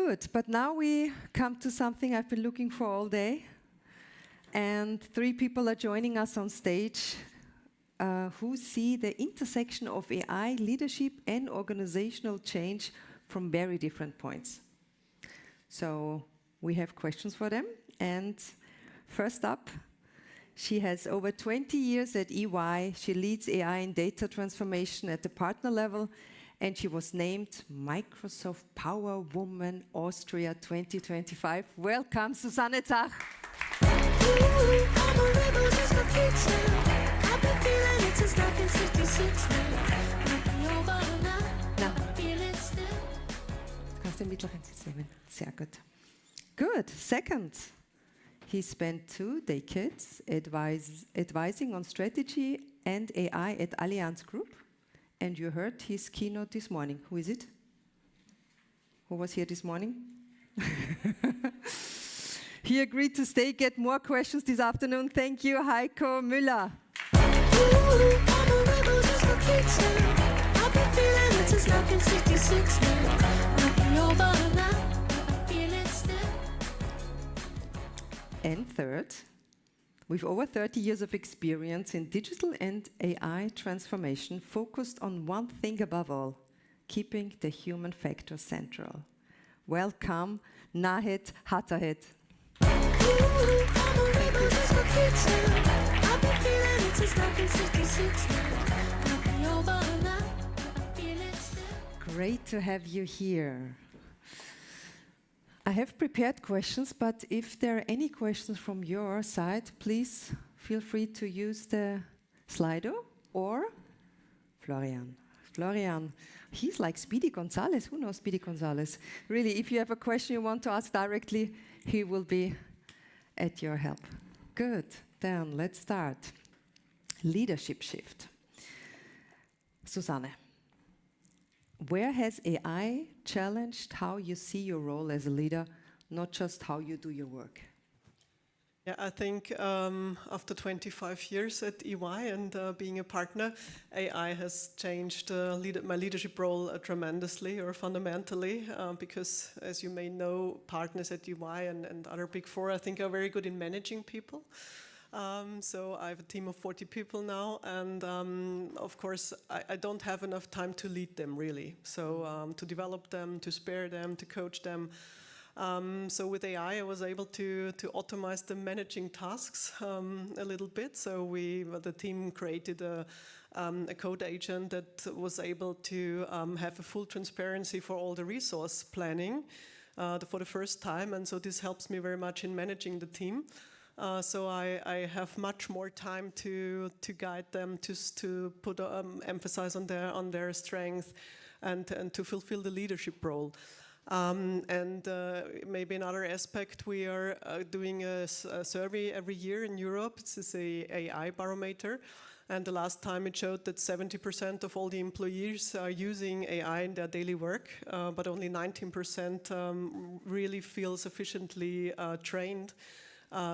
Good, but now we come to something I've been looking for all day. And 3 people are joining us on stage who see the intersection of AI, leadership, and organizational change from very different points. So we have questions for them. And first up, she has over 20 years at EY. She leads AI and data transformation at the partner level. And she was named Microsoft Power Woman Austria 2025. Welcome, Susanne Zach. Kannst den mittleren Sitz nehmen. Sehr gut. Good. Second, he spent 2 decades advising on strategy and AI at Allianz Group. And you heard his keynote this morning. Who is it? Who was here this morning? He agreed to stay, get more questions this afternoon. Thank you, Heiko Müller. And third, with over 30 years of experience in digital and AI transformation, focused on one thing above all, keeping the human factor central. Welcome, Nahed Hatahet. Great to have you here. I have prepared questions, but if there are any questions from your side, please feel free to use the Slido or Florian. Florian, he's like Speedy Gonzalez. Who knows Speedy Gonzalez? Really, if you have a question you want to ask directly, he will be at your help. Good. Then let's start. Leadership shift. Susanne, where has AI challenged how you see your role as a leader, not just how you do your work? Yeah, I think after 25 years at EY and being a partner, AI has changed my leadership role tremendously or fundamentally because, as you may know, partners at EY and other Big Four, I think, are very good in managing people. So I have a team of 40 people now, and of course I don't have enough time to lead them really. So to develop them, to spare them, to coach them. So with AI I was able to automate the managing tasks a little bit. So the team created a code agent that was able to have a full transparency for all the resource planning for the first time, and so this helps me very much in managing the team. So I have much more time to guide them, to put emphasize on their strength, and to fulfill the leadership role. And maybe another aspect, we are doing a survey every year in Europe. This is a AI barometer, and the last time it showed that 70% of all the employees are using AI in their daily work, but only 19% really feel sufficiently trained.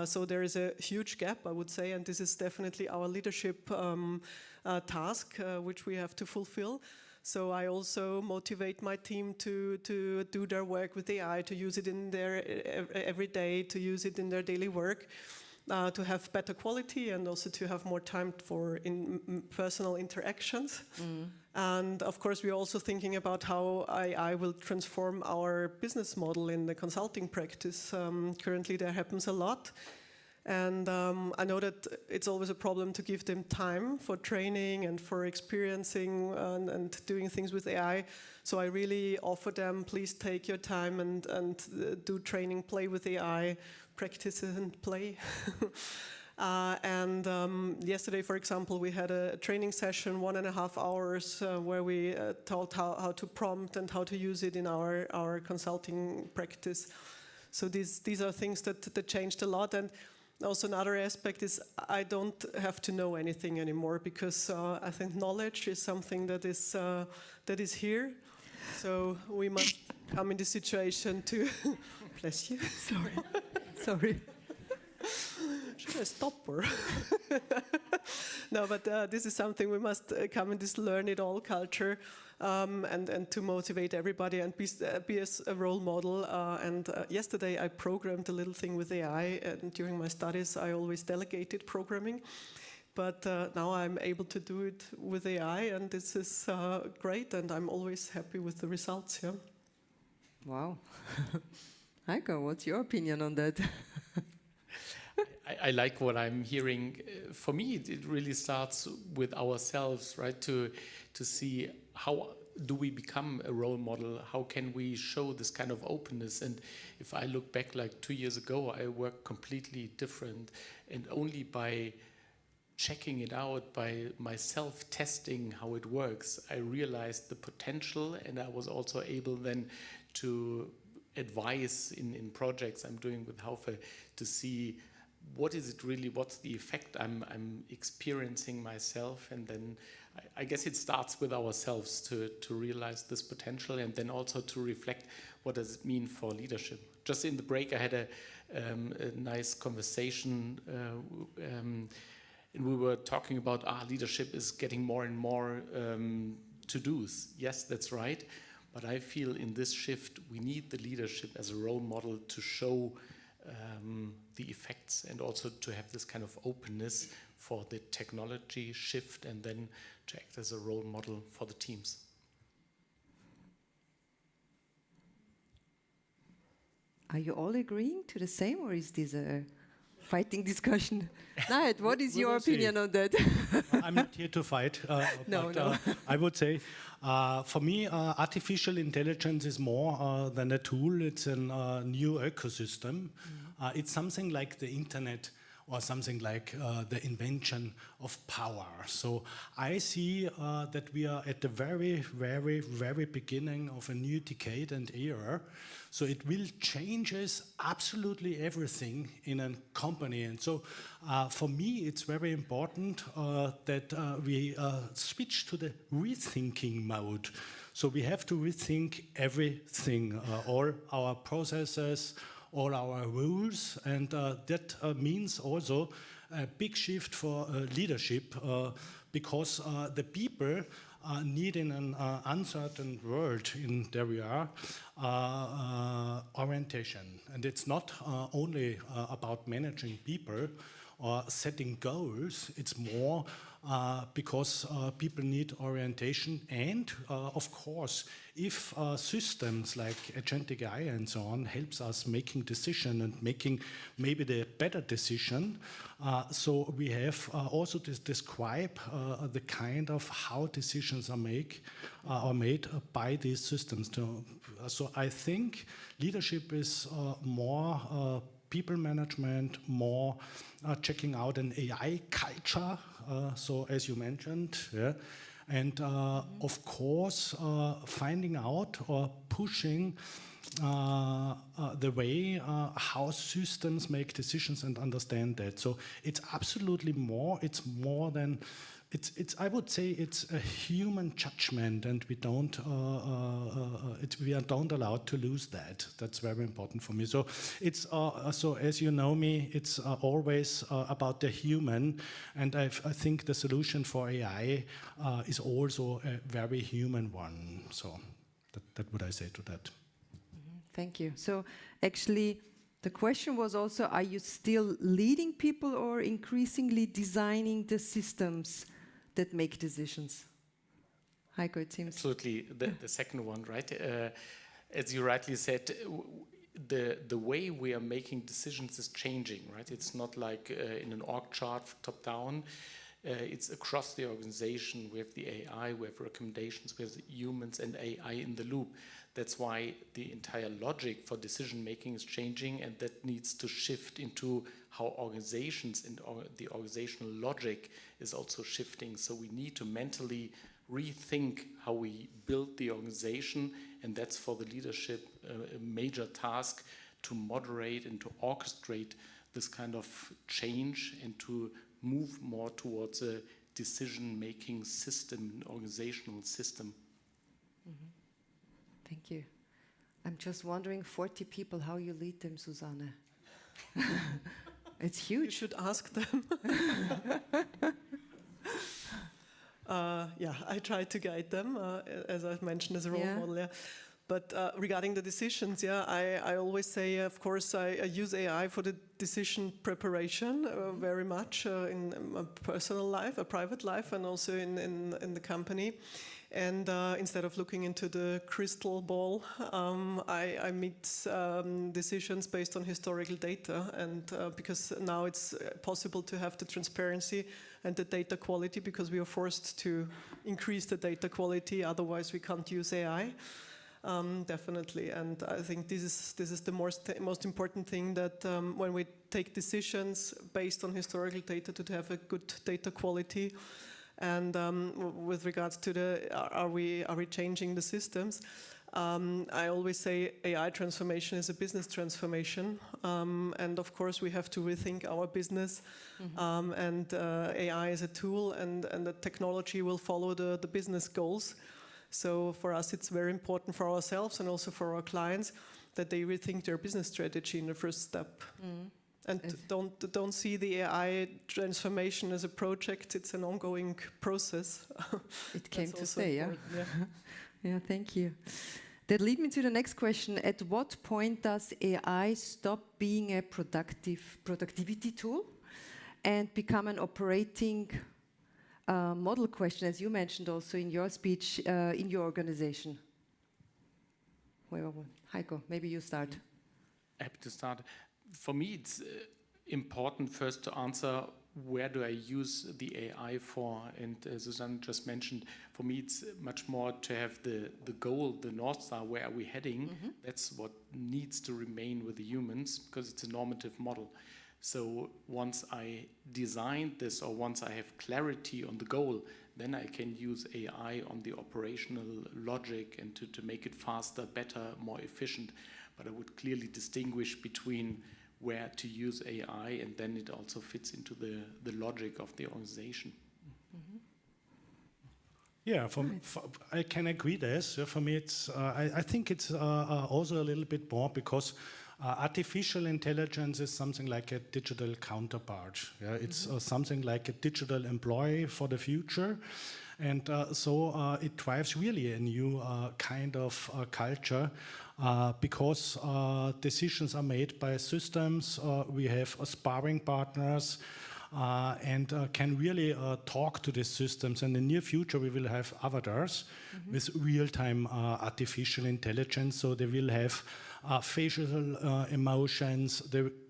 So there is a huge gap, I would say, and this is definitely our leadership task, which we have to fulfill. So I also motivate my team to do their work with AI, to use it in their every day, to use it in their daily work, to have better quality and also to have more time for personal interactions. And of course, we're also thinking about how AI will transform our business model in the consulting practice. Currently, there happens a lot. And I know that it's always a problem to give them time for training and for experiencing and doing things with AI. So I really offer them, please take your time and do training, play with AI, practice and play. Yesterday, for example, we had a training session, 1.5 hours, where we taught how to prompt and how to use it in our consulting practice. So these are things that changed a lot. And also another aspect is I don't have to know anything anymore, because I think knowledge is something that is here. So we must come in this situation to bless you. Sorry. should I stop or? No, but this is something we must come in this learn it all culture, and to motivate everybody and be as a role model. Yesterday I programmed a little thing with AI, and during my studies I always delegated programming. But now I'm able to do it with AI, and this is great, and I'm always happy with the results. Yeah. Wow. Heiko, what's your opinion on that? I like what I'm hearing. For me, it really starts with ourselves, right? To see how do we become a role model? How can we show this kind of openness? And if I look back like 2 years ago, I worked completely different, and only by checking it out, by myself testing how it works, I realized the potential, and I was also able then to advise in projects I'm doing with Haufe to see what is it really, what's the effect I'm experiencing myself, and then I guess it starts with ourselves to realize this potential, and then also to reflect what does it mean for leadership. Just in the break I had a nice conversation and we were talking about leadership is getting more and more to-dos. Yes, that's right. But I feel in this shift, we need the leadership as a role model to show the effects, and also to have this kind of openness for the technology shift, and then to act as a role model for the teams. Are you all agreeing to the same, or is this a fighting discussion? Nahed, what is your opinion on that? I'm not here to fight. No. I would say, for me, artificial intelligence is more than a tool. It's a new ecosystem. It's something like the internet, or something like the invention of power. So I see that we are at the very, very, very beginning of a new decade and era. So it will change absolutely everything in a company. And so for me, it's very important that we switch to the rethinking mode. So we have to rethink everything, all our processes, all our rules, and that means also a big shift for leadership, because the people need in an uncertain world in there we are orientation. And it's not only about managing people or setting goals, it's more because people need orientation, and of course, if systems like agentic AI and so on helps us making decision and making maybe the better decision, so we have also to describe the kind of how decisions are made by these systems. So I think leadership is more people management, more checking out an AI culture, so as you mentioned, yeah. And of course, finding out or pushing the way how systems make decisions and understand that. So it's absolutely more, it's more than, I would say it's a human judgment, and we don't allowed to lose that. That's very important for me. So it's so as you know me, it's always about the human, and I think the solution for AI is also a very human one. So that would I say to that. Thank you. So actually, the question was also, are you still leading people or increasingly designing the systems that make decisions? Heiko, it seems. Absolutely, the second one, right? As you rightly said, the way we are making decisions is changing, right? It's not like in an org chart top down. It's across the organization. We have the AI, we have recommendations, we have the humans and AI in the loop. That's why the entire logic for decision making is changing, and that needs to shift into how organizations and the organizational logic is also shifting. So we need to mentally rethink how we build the organization, and that's for the leadership a major task, to moderate and to orchestrate this kind of change and to move more towards a decision-making system, an organizational system. Mm-hmm. Thank you. I'm just wondering, 40 people, how you lead them, Susanne? It's You huge. should ask them. Yeah, I try to guide them, as I've mentioned, as a role model. Yeah. But regarding the decisions, yeah, I always say, of course, I use AI for the decision preparation very much in my personal life, a private life, and also in the company. And instead of looking into the crystal ball, I meet decisions based on historical data. And because now it's possible to have the transparency and the data quality, because we are forced to increase the data quality, otherwise we can't use AI. Definitely, and I think this is the most important thing, that when we take decisions based on historical data, to have a good data quality. And with regards to are we changing the systems? I always say AI transformation is a business transformation, and of course we have to rethink our business. And AI is a tool, and the technology will follow the business goals. So for us, it's very important for ourselves and also for our clients that they rethink their business strategy in the first step. And don't see the AI transformation as a project. It's an ongoing process. It came to stay, yeah? Yeah, thank you. That leads me to the next question. At what point does AI stop being a productivity tool and become an operating model question, as you mentioned also in your speech, in your organization? Heiko, maybe you start. Happy to start. For me, it's important first to answer, where do I use the AI for? And Susanne just mentioned, for me, it's much more to have the goal, the North Star, where are we heading? That's what needs to remain with the humans, because it's a normative model. So once I designed this, or once I have clarity on the goal, then I can use AI on the operational logic and to make it faster, better, more efficient. But I would clearly distinguish between where to use AI, and then it also fits into the logic of the organization. Yeah, I can agree this. For me, I think it's also a little bit more, because artificial intelligence is something like a digital counterpart. Yeah? It's something like a digital employee for the future. And so it drives really a new kind of culture, because decisions are made by systems. We have sparring partners, and can really talk to the systems. And in the near future, we will have avatars with real-time artificial intelligence. So they will have facial emotions.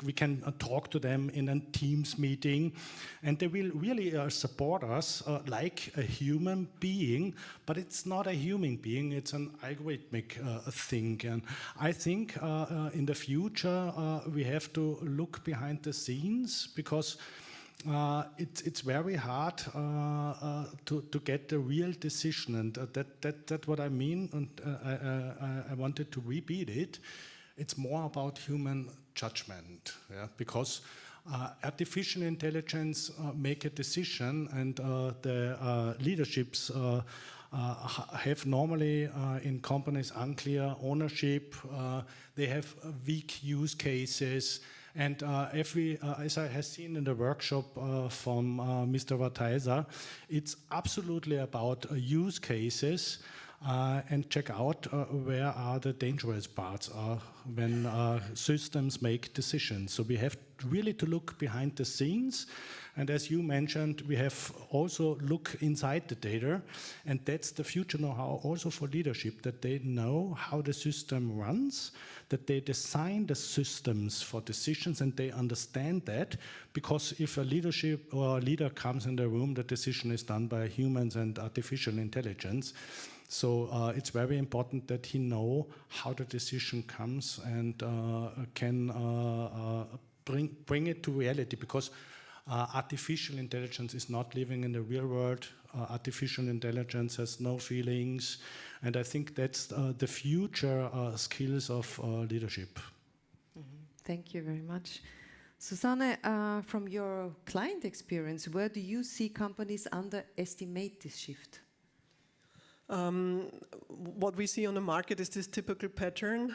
We can talk to them in a Teams meeting, and they will really support us like a human being. But it's not a human being; it's an algorithmic thing. And I think in the future we have to look behind the scenes, because it's very hard to get the real decision, and that's what I mean. And I wanted to repeat it. It's more about human judgment, yeah? Because artificial intelligence make a decision, and the leaderships have normally in companies unclear ownership. They have weak use cases. And as I have seen in the workshop from Mr. Watheiser, it's absolutely about use cases, and check out where are the dangerous parts when systems make decisions. So we have really to look behind the scenes. And as you mentioned, we have also look inside the data, and that's the future know-how also for leadership, that they know how the system runs, that they design the systems for decisions, and they understand that, because if a leadership or a leader comes in the room, the decision is done by humans and artificial intelligence. So it's very important that he know how the decision comes, and can bring it to reality, because artificial intelligence is not living in the real world. Artificial intelligence has no feelings, and I think that's the future skills of leadership. Thank you very much. Susanne, from your client experience, where do you see companies underestimate this shift? What we see on the market is this typical pattern,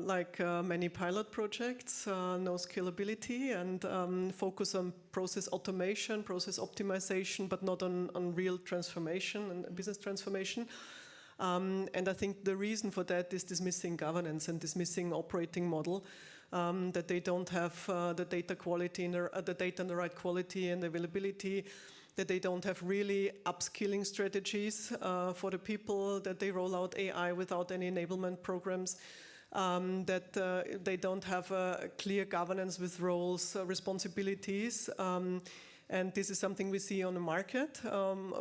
like many pilot projects, no scalability, and focus on process automation, process optimization, but not on real transformation and business transformation. And I think the reason for that is this missing governance and this missing operating model, that they don't have the data quality, the data in the right quality and availability, that they don't have really upskilling strategies for the people, that they roll out AI without any enablement programs, that they don't have a clear governance with roles, responsibilities. And this is something we see on the market,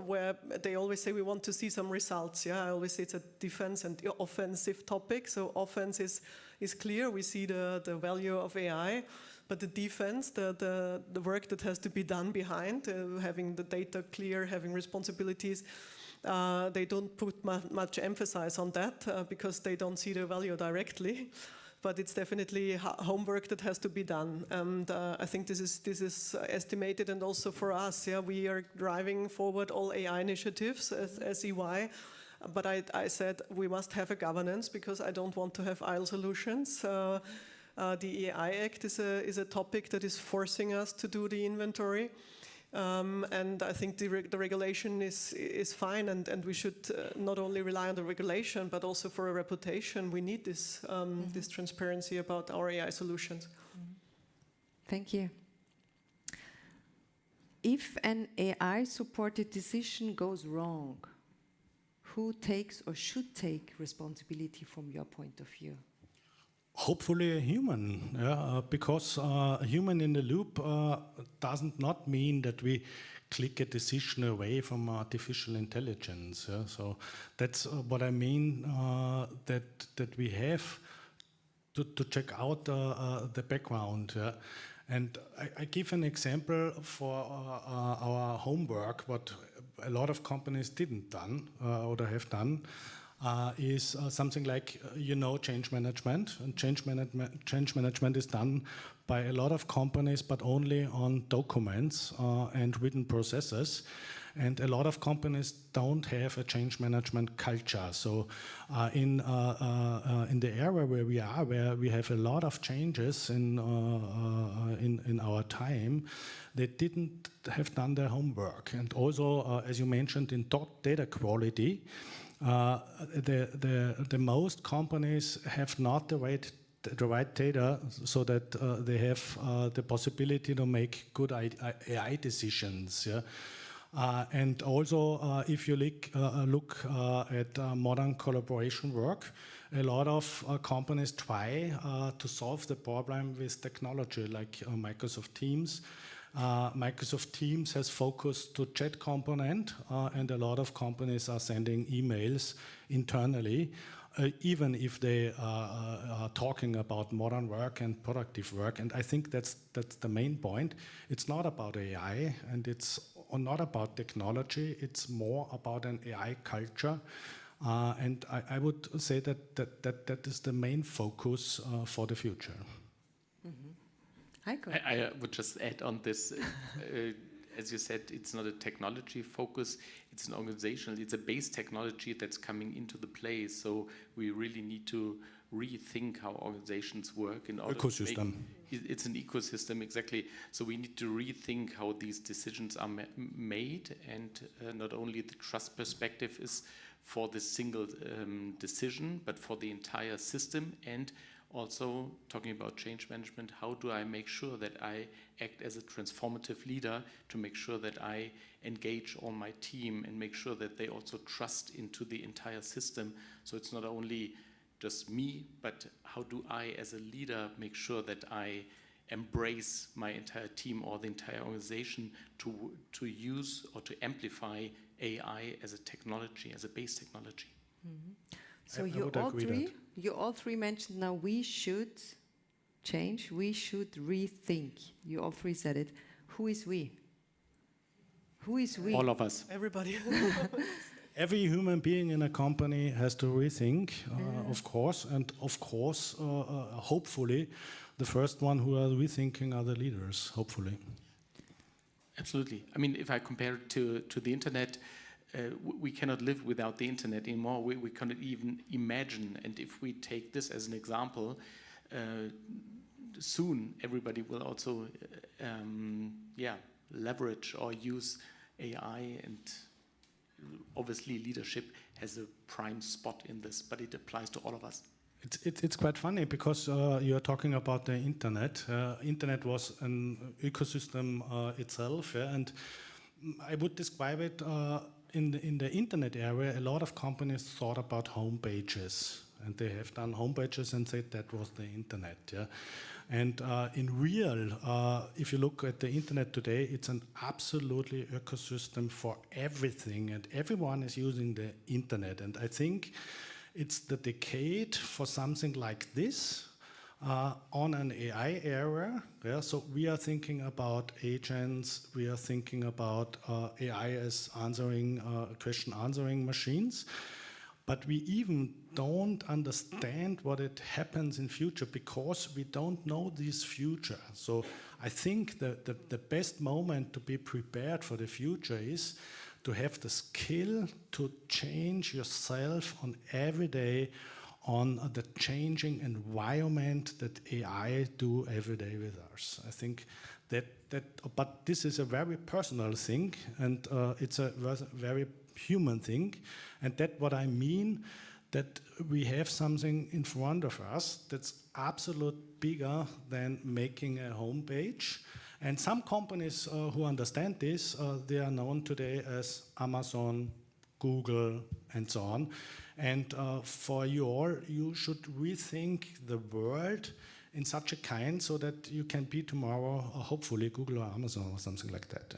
where they always say we want to see some results. Yeah, I always say it's a defense and offensive topic. So offense is clear. We see the value of AI. But the defense, the work that has to be done behind, having the data clear, having responsibilities, they don't put much emphasis on that because they don't see the value directly. But it's definitely homework that has to be done. And I think this is estimated, and also for us, yeah, we are driving forward all AI initiatives as EY. But I said we must have a governance because I don't want to have idle solutions. The AI Act is a topic that is forcing us to do the inventory, and I think the regulation is fine, and we should not only rely on the regulation, but also for a reputation. We need this this transparency about our AI solutions. Thank you. If an AI-supported decision goes wrong, who takes or should take responsibility from your point of view? Hopefully a human, yeah, because a human in the loop doesn't not mean that we click a decision away from artificial intelligence. Yeah? So that's what I mean, that we have to check out the background. Yeah? And I give an example for our homework, what a lot of companies didn't done or have done. Is something like, change management. And change management is done by a lot of companies, but only on documents and written processes. And a lot of companies don't have a change management culture. So in the area where we are, where we have a lot of changes in our time, they didn't have done their homework. And also, as you mentioned, in data quality, the most companies have not the right data, so that they have the possibility to make good AI decisions. Yeah? And also, if you look at modern collaboration work, a lot of companies try to solve the problem with technology, like Microsoft Teams. Microsoft Teams has focused to chat component, and a lot of companies are sending emails internally, even if they are talking about modern work and productive work. And I think that's the main point. It's not about AI, and it's not about technology. It's more about an AI culture. And I would say that is the main focus for the future. Heiko. I would just add on this, as you said, it's not a technology focus, it's an organizational, it's a base technology that's coming into the play. So we really need to rethink how organizations work in order ecosystem. to make, it's an ecosystem, exactly. So we need to rethink how these decisions are made, and not only the trust perspective is for the single decision, but for the entire system. And also talking about change management, how do I make sure that I act as a transformative leader to make sure that I engage all my team and make sure that they also trust into the entire system. So it's not only just me, but how do I as a leader make sure that I embrace my entire team or the entire organization to use or to amplify AI as a technology, as a base technology. Mm-hmm. So you all three mentioned now we should change, we should rethink. You all three said it. Who is we? Who is we? All of us. Everybody. Every human being in a company has to rethink, of course, and of course, hopefully, the first one who are rethinking are the leaders, hopefully. Absolutely. I mean, if I compare it to the internet, we cannot live without the internet anymore. We cannot even imagine. And if we take this as an example, soon everybody will also leverage or use AI, and obviously leadership has a prime spot in this, but it applies to all of us. It's quite funny because you're talking about the internet. Internet was an ecosystem itself, and I would describe it in the internet area. A lot of companies thought about home pages, and they have done home pages and said that was the internet. Yeah? And in real, if you look at the internet today, it's an absolutely ecosystem for everything, and everyone is using the internet. And I think it's the decade for something like this on an AI era. Yeah? So we are thinking about agents, we are thinking about AI as question answering machines. But we even don't understand what it happens in future because we don't know this future. So I think the best moment to be prepared for the future is to have the skill to change yourself on every day on the changing environment that AI do every day with us. I think but this is a very personal thing, and it's a very human thing, and that what I mean, that we have something in front of us that's absolute bigger than making a homepage. And some companies who understand this, they are known today as Amazon, Google, and so on. And for you all, you should rethink the world in such a kind so that you can be tomorrow, hopefully, Google or Amazon or something like that.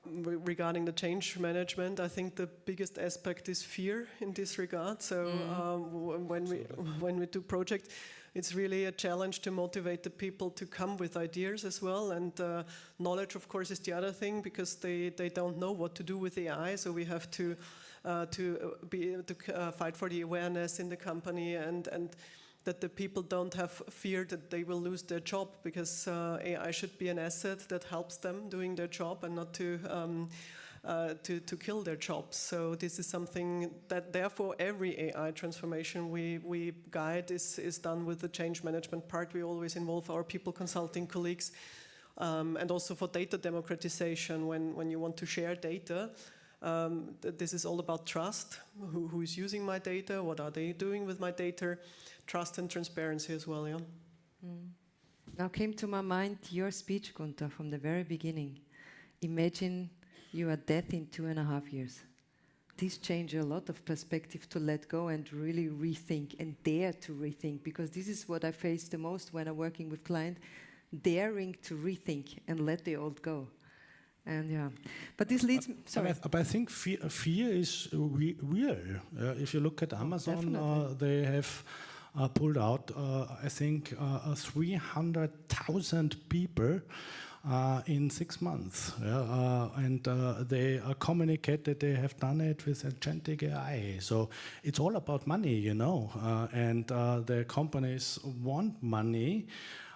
Regarding the change management, I think the biggest aspect is fear in this regard. So when we do projects, it's really a challenge to motivate the people to come with ideas as well. And knowledge, of course, is the other thing, because they don't know what to do with AI. So we have to fight for the awareness in the company, and that the people don't have fear that they will lose their job, because AI should be an asset that helps them doing their job and not to kill their jobs. So this is something that, therefore, every AI transformation we guide is done with the change management part. We always involve our people consulting colleagues, and also for data democratization, when you want to share data. This is all about trust. Who is using my data? What are they doing with my data? Trust and transparency as well, yeah. Now came to my mind your speech, Gunther, from the very beginning. Imagine you are dead in 2.5 years. This changes a lot of perspective to let go and really rethink and dare to rethink, because this is what I face the most when I'm working with clients, daring to rethink and let the old go. And yeah, but this leads me. Sorry, but I think fear is real. If you look at Amazon, they have pulled out, I think, 300,000 people in 6 months. And they communicate that they have done it with agentic AI. So it's all about money, you know, and the companies want money.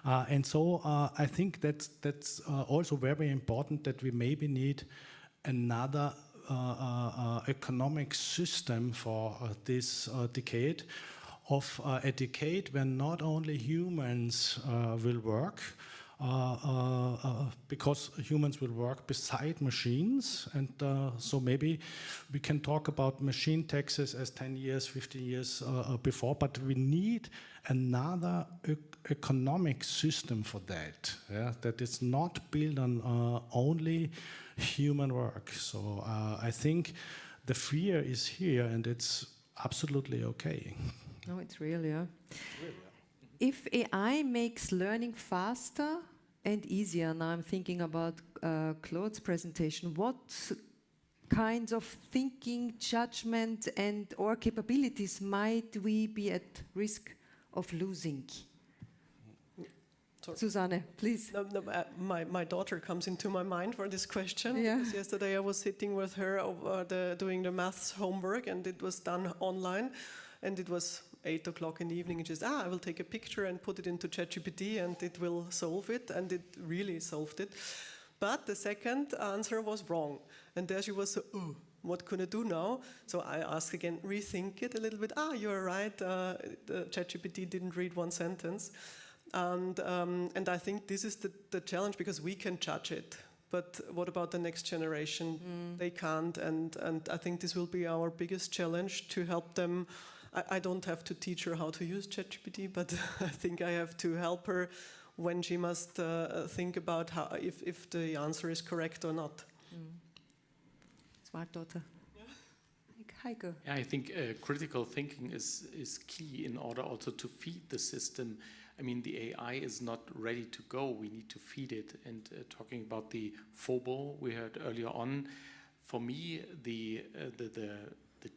And so I think that's also very important, that we maybe need another economic system for this decade, of a decade when not only humans will work, because humans will work beside machines, and so maybe we can talk about machine taxes as 10 years, 15 years before, but we need another economic system for that, that is not built on only human work. So I think the fear is here, and it's absolutely okay. No, it's real, yeah. If AI makes learning faster and easier, now I'm thinking about Claude's presentation, what kinds of thinking, judgment, and or capabilities might we be at risk of losing? Sorry. Susanne, please. My daughter comes into my mind for this question. Yeah. Because yesterday I was sitting with her doing the maths homework, and it was done online, and it was 8 o'clock in the evening, and she says, I will take a picture and put it into ChatGPT and it will solve it, and it really solved it. But the second answer was wrong. And there she was, what can I do now? So I ask again, rethink it a little bit. You're right, the ChatGPT didn't read one sentence. And I think this is the challenge, because we can judge it. But what about the next generation? They can't, and I think this will be our biggest challenge, to help them. I don't have to teach her how to use ChatGPT, but I think I have to help her when she must think about how if the answer is correct or not. Smart daughter. Heiko. Yeah, I think critical thinking is key in order also to feed the system. I mean, the AI is not ready to go. We need to feed it. And talking about the FOBO we heard earlier on, for me, the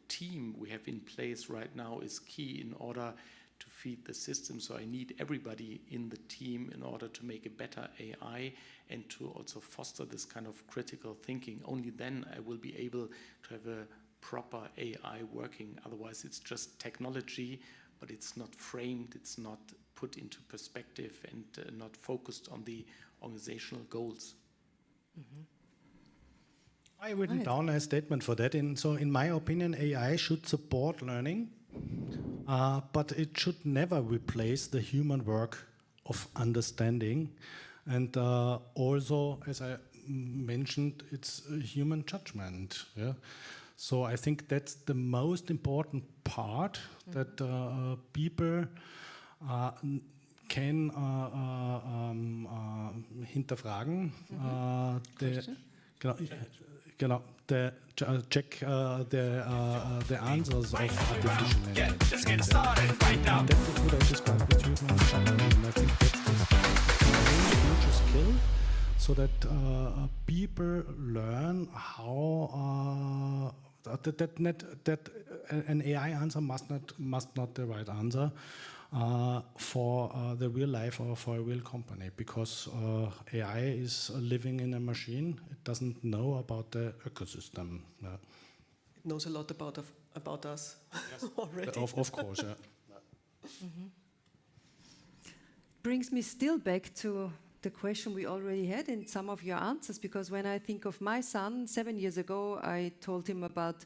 team we have in place right now is key in order to feed the system. So I need everybody in the team in order to make a better AI and to also foster this kind of critical thinking. Only then I will be able to have a proper AI working. Otherwise, it's just technology, but it's not framed, it's not put into perspective, and not focused on the organizational goals. I written down a statement for that. So in my opinion, AI should support learning, but it should never replace the human work of understanding. And also, as I mentioned, it's a human judgment. Yeah? So I think that's the most important part, that people can hinterfragen, check the answers of artificial intelligence. Just get started right now. That's what I described with human judgment, and I think that's the future skill, so that people learn how that an AI answer must not the right answer for the real life or for a real company, because AI is living in a machine. It doesn't know about the ecosystem. It knows a lot about us already. Of course, yeah. Brings me still back to the question we already had in some of your answers, because when I think of my son, 7 years ago, I told him about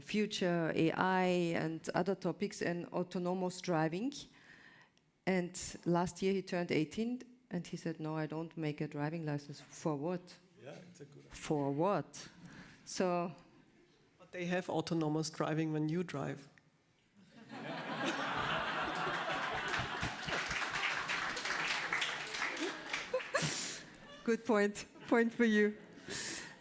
future AI and other topics and autonomous driving. And last year he turned 18 and he said, no, I don't make a driving license. For what? Yeah, it's a good idea. For what? So. But they have autonomous driving when you drive. Good point. Point for you.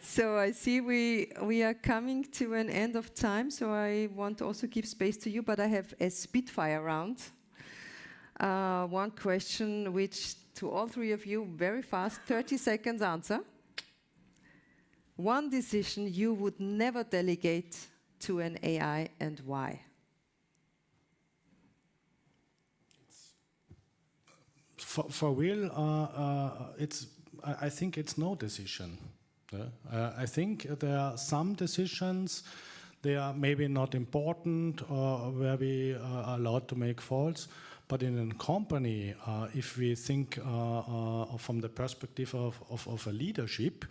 So I see we are coming to an end of time, so I want to also give space to you, but I have a Spitfire round. One question which to all three of you, very fast, 30 seconds answer. One decision you would never delegate to an AI, and why? For real, I think it's no decision. I think there are some decisions, they are maybe not important or where we are allowed to make faults, but in a company, if we think from the perspective of a leadership,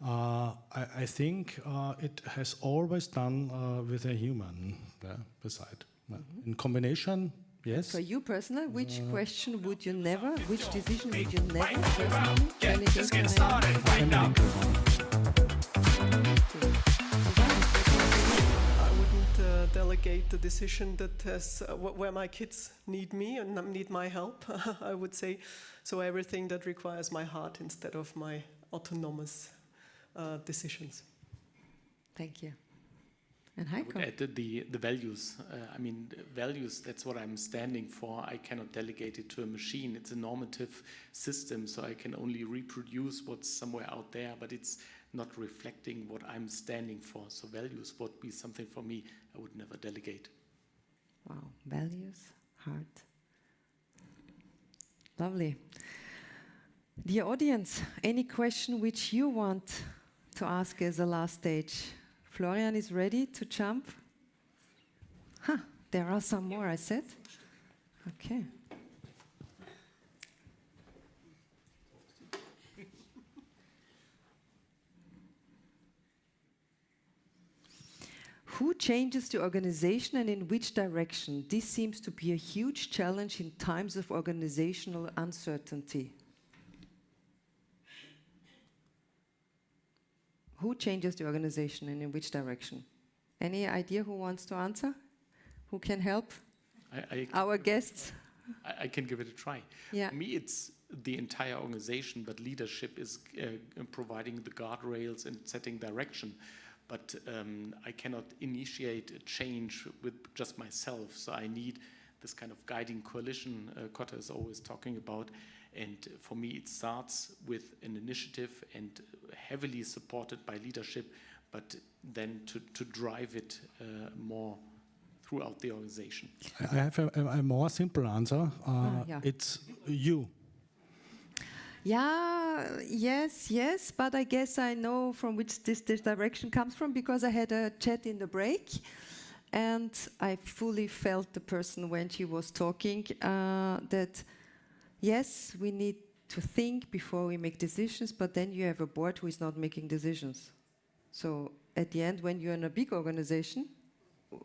I think it has always done with a human beside. In combination, yes. For you personally, which question would you never, which decision would you never personally delegate? Just get started right now. I wouldn't delegate the decision that has where my kids need me and need my help. I would say, so everything that requires my heart instead of my autonomous decisions. Thank you. And I would Heiko? add the values. I mean, values, that's what I'm standing for. I cannot delegate it to a machine. It's a normative system, so I can only reproduce what's somewhere out there, but it's not reflecting what I'm standing for. So values would be something for me I would never delegate. Wow, values, heart. Lovely. Dear audience, any question which you want to ask as a last stage? Florian is ready to jump. There are some more, I said. Okay. Who changes the organization and in which direction? This seems to be a huge challenge in times of organizational uncertainty. Who changes the organization and in which direction? Any idea who wants to answer? Who can help? Our guests? I can give it a try. Yeah. For me, it's the entire organization, but leadership is providing the guardrails and setting direction. But I cannot initiate a change with just myself. So I need this kind of guiding coalition Kotta is always talking about. And for me, it starts with an initiative and heavily supported by leadership, but then to drive it more throughout the organization. I have a more simple answer. Yeah. It's you. Yeah, yes, but I guess I know from which this direction comes from, because I had a chat in the break and I fully felt the person when she was talking that yes, we need to think before we make decisions, but then you have a board who is not making decisions. So at the end, when you're in a big organization,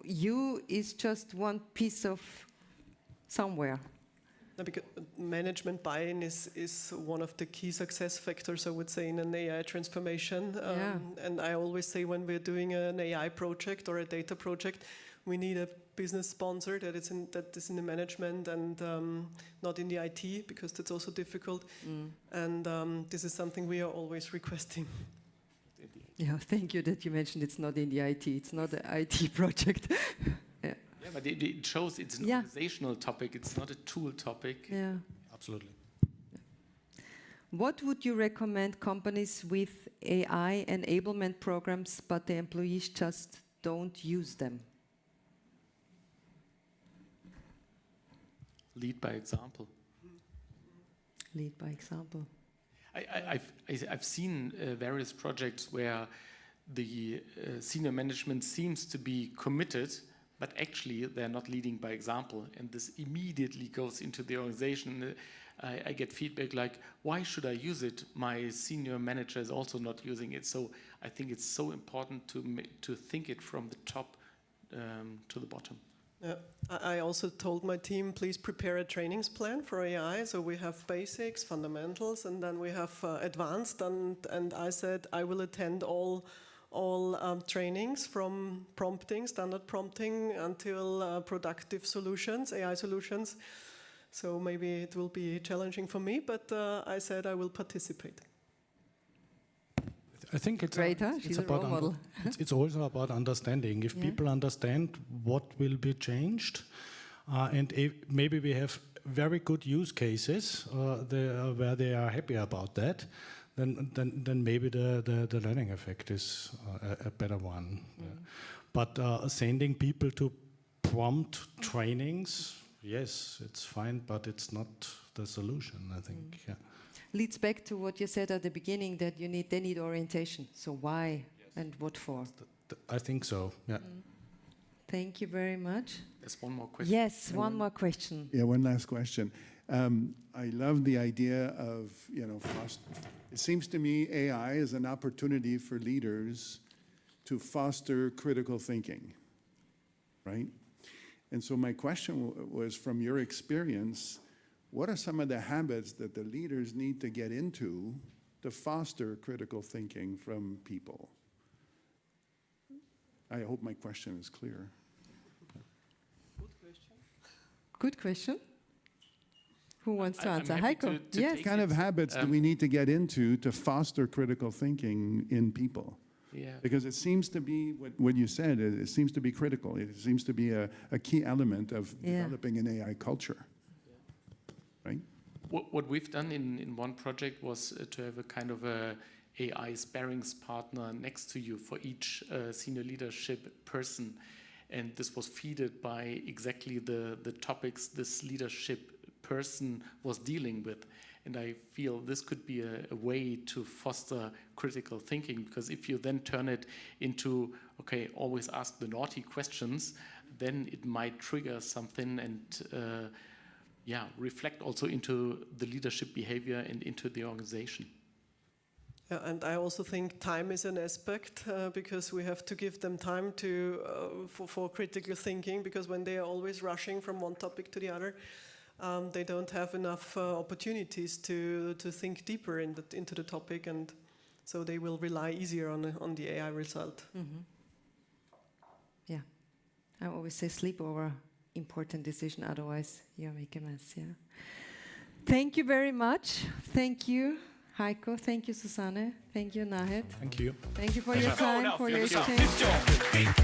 you is just one piece of somewhere. No, because management buy-in is one of the key success factors, I would say, in an AI transformation. And I always say when we're doing an AI project or a data project, we need a business sponsor that is in the management and not in the IT, because that's also difficult. And this is something we are always requesting. Yeah, thank you that you mentioned it's not in the IT. It's not an IT project. Yeah, but it shows it's an organizational topic. It's not a tool topic. Yeah. Absolutely. What would you recommend companies with AI enablement programs, but the employees just don't use them? Lead by example. Lead by example. I've seen various projects where the senior management seems to be committed, but actually they're not leading by example, and this immediately goes into the organization. I get feedback like, why should I use it? My senior manager is also not using it. So I think it's so important to think it from the top to the bottom. I also told my team, please prepare a trainings plan for AI. So we have basics, fundamentals, and then we have advanced. And I said I will attend all trainings from prompting, standard prompting, until productive solutions, AI solutions. So maybe it will be challenging for me, but I said I will participate. I think it's Great, huh? She's a role model. It's also about understanding. If people understand what will be changed, and maybe we have very good use cases where they are happy about that, then maybe the learning effect is a better one. But sending people to prompt trainings, yes, it's fine, but it's not the solution, I think. Yeah. Leads back to what you said at the beginning, that they need orientation. So why and what for? I think so, yeah. Thank you very much. There's one more question. Yes, one more question. Yeah, one last question. I love the idea of, it seems to me AI is an opportunity for leaders to foster critical thinking, right? And so my question was, from your experience, what are some of the habits that the leaders need to get into to foster critical thinking from people? I hope my question is clear. Good question. Who wants to answer? Heiko? Yes. What kind of habits do we need to get into to foster critical thinking in people? Yeah. Because it seems to be, what you said, it seems to be critical. It seems to be a key element of developing an AI culture. Right? What we've done in one project was to have a kind of a AI sparrings partner next to you for each senior leadership person. And this was fed by exactly the topics this leadership person was dealing with. And I feel this could be a way to foster critical thinking, because if you then turn it into, okay, always ask the naughty questions, then it might trigger something and reflect also into the leadership behavior and into the organization. Yeah, and I also think time is an aspect because we have to give them time to for critical thinking, because when they are always rushing from one topic to the other, they don't have enough opportunities to think deeper into the topic, and so they will rely easier on the AI result. Yeah, I always say sleep over important decision, otherwise you make a mess. Yeah. Thank you very much. Thank you, Heiko. Thank you, Susanne. Thank you, Nahed. Thank you. Thank you for your time, for your exchange. Lift your feet